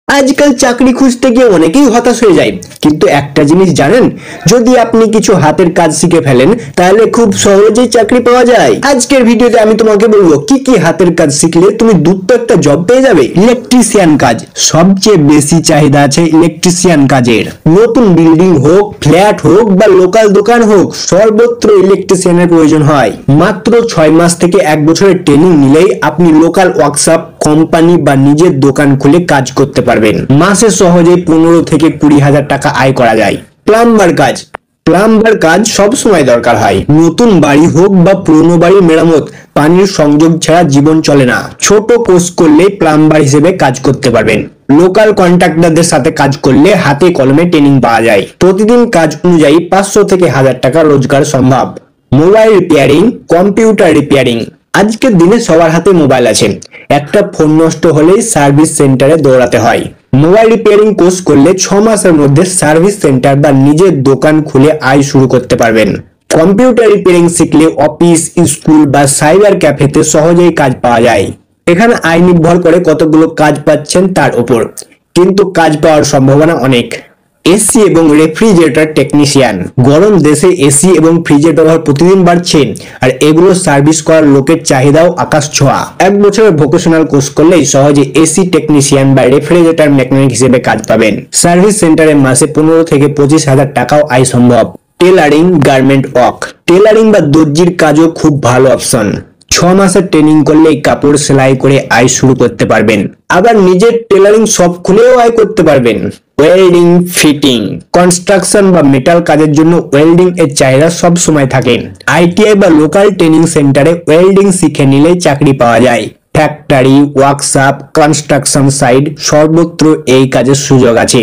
আজকাল চাকরি খুঁজতে গিয়ে অনেকেই হতাশ হয়ে যায়, কিন্তু একটা জিনিস জানেন, যদি আপনি কিছু হাতের কাজ শিখে ফেলেন তাহলে খুব সহজেই চাকরি পাওয়া যায়। আজকের ভিডিওতে আমি তোমাকে বলবো কি কি হাতের কাজ শিখলে তুমি দ্রুত একটা জব পেয়ে যাবে। ইলেকট্রিশিয়ান কাজ, সবচেয়ে বেশি চাহিদা আছে ইলেকট্রিশিয়ান কাজের। নতুন বিল্ডিং হোক, ফ্ল্যাট হোক বা লোকাল দোকান হোক, সর্বত্র ইলেকট্রিশিয়ানের প্রয়োজন হয়। মাত্র 6 মাস থেকে 1 বছরের ট্রেনিং নিলেই আপনি লোকাল ওয়ার্কশপ, কোম্পানি বা নিজের দোকান খুলে কাজ করতে পারবেন। মাসে সহজে 15 থেকে 20 হাজার টাকা আয় করা যায়। প্লাম্বার কাজ, প্লাম্বার কাজ সব সময় দরকার হয়। নতুন বাড়ি হোক বা পুরনো বাড়ির মেরামত, পানির সংযোগ ছাড়া জীবন চলে না। ছোট কোর্স করলে প্লাম্বার হিসেবে কাজ করতে পারবেন। লোকাল কন্ট্রাক্টরদের সাথে কাজ করলে হাতে কলমে ট্রেনিং পাওয়া যায়। প্রতিদিন কাজ অনুযায়ী 500 থেকে 1000 টাকা রোজগার সম্ভব। মোবাইল রিপেয়ারিং, কম্পিউটার রিপেয়ারিং, আজকের দিনে সবার হাতে মোবাইল আছে। একটা ফোন নষ্ট হলেই সার্ভিস সেন্টারে দৌড়াতে হয়। মোবাইল রিপেয়ারিং কোর্স করলে 6 মাসের মধ্যে সার্ভিস সেন্টার বা নিজের দোকান খুলে আয় শুরু করতে পারবেন। কম্পিউটার রিপেয়ারিং শিখলে অফিস, স্কুল বা সাইবার ক্যাফেতে সহজেই কাজ পাওয়া যায়। এখানে আয় নির্ভর করে কতগুলো কাজ পাচ্ছেন তার উপর, কিন্তু কাজ পাওয়ার সম্ভাবনা অনেক। এসি এবং রেফ্রিজারেটর টেকনিশিয়ান, গরম দেশে এসি এবং ফ্রিজের ব্যবহার প্রতিদিন বাড়ছে, আর এগুলো সার্ভিস করার লোকের চাহিদাও আকাশ ছোঁয়া। 1 বছরের ভোকেশনাল কোর্স করলেই সহজে এসি টেকনিশিয়ান বা রেফ্রিজারেটর মেকানিক হিসেবে কাজ পাবেন। সার্ভিস সেন্টারে মাসে 15 থেকে 25 হাজার টাকাও আয় সম্ভব। টেলারিং, গার্মেন্ট ওয়ার্ক, টেলারিং বা দর্জির কাজও খুব ভালো অপশন। 6 মাসের ট্রেনিং করলেই কাপড় সেলাই করে আয় শুরু করতে পারবেন। আবার নিজের টেলারিং শপ খুলেও আয় করতে পারবেন। ওয়েল্ডিং, ফিটিং, কনস্ট্রাকশন বা মেটাল কাজের জন্য ওয়েল্ডিং এর চাহিদা সব সময় থাকে। আইটিআই বা লোকাল ট্রেনিং সেন্টারে ওয়েল্ডিং শিখে নিলেই চাকরি পাওয়া যায়। ফ্যাক্টরি, ওয়ার্কশপ, কনস্ট্রাকশন সাইট, সর্বত্র এই কাজের সুযোগ আছে।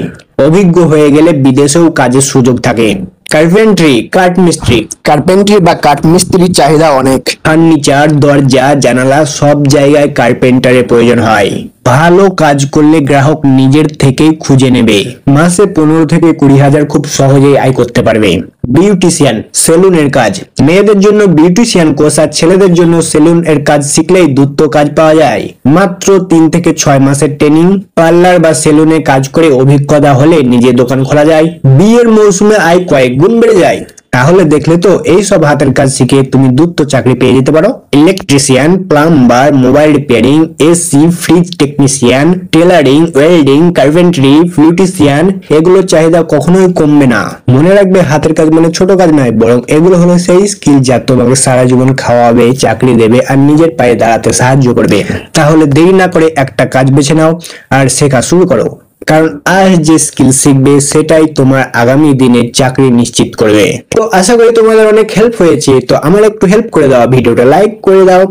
অভিজ্ঞ হয়ে গেলে বিদেশেও কাজের সুযোগ থাকে। কার্পেন্ট্রি, কাঠমিস্ত্রি, কার্পেন্ট্রি বা কাঠমিস্ত্রির চাহিদা অনেক। ফার্নিচার, দরজা, জানালা সব জায়গায় কার্পেন্টারের প্রয়োজন হয়। ভালো কাজ করলে গ্রাহক নিজের থেকেই খুঁজে নেবে। মাসে 15 থেকে 20 হাজার খুব সহজেই আয় করতে পারবে। বিউটিশিয়ান, সেলুনের কাজ, মেয়েদের জন্য বিউটিশিয়ান কোর্স আর ছেলেদের জন্য সেলুন এর কাজ শিখলেই দ্রুত কাজ পাওয়া যায়। মাত্র 3 থেকে 6 মাসের ট্রেনিং। পার্লার বা সেলুনে কাজ করে অভিজ্ঞতা হলে নিজের দোকান খোলা যায়। বিয়ের মৌসুমে আয় কয়েক গুণ বেড়ে যায়। তাহলে দেখলে তো, এই সব হাতের কাজ শিখে তুমি দ্রুত চাকরি পেয়ে যেতে পারো। Electrician, plumber, mobile repairing, AC, fridge technician, tailoring, welding, carpentry, beautician, এগুলোর চাহিদা কখনোই কমবে না। মনে রাখবে, হাতের কাজ মানে ছোট কাজ নয়, বরং এগুলো হলো সেই স্কিল যা তোমাকে সারা জীবন খাওয়াবে, চাকরি দেবে আর নিজের পায়ে দাঁড়াতে সাহায্য করবে। তাহলে দেরি না করে একটা কাজ বেছে নাও আর শেখা শুরু করো, কারণ আজ যে স্কিল শিখবে সেটাই তোমার আগামী দিনের চাকরি নিশ্চিত করবে। তো আশা করি তোমাদের অনেক হেল্প হয়েছে। তো আমার একটু হেল্প করে দাও, ভিডিওটা লাইক করে দাও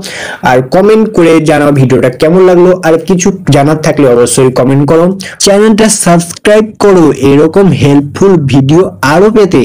আর কমেন্ট করে জানাও ভিডিওটা কেমন লাগলো। আর কিছু জানার থাকলে অবশ্যই কমেন্ট করো। চ্যানেলটা সাবস্ক্রাইব করো এরকম হেল্পফুল ভিডিও আরো পেতে।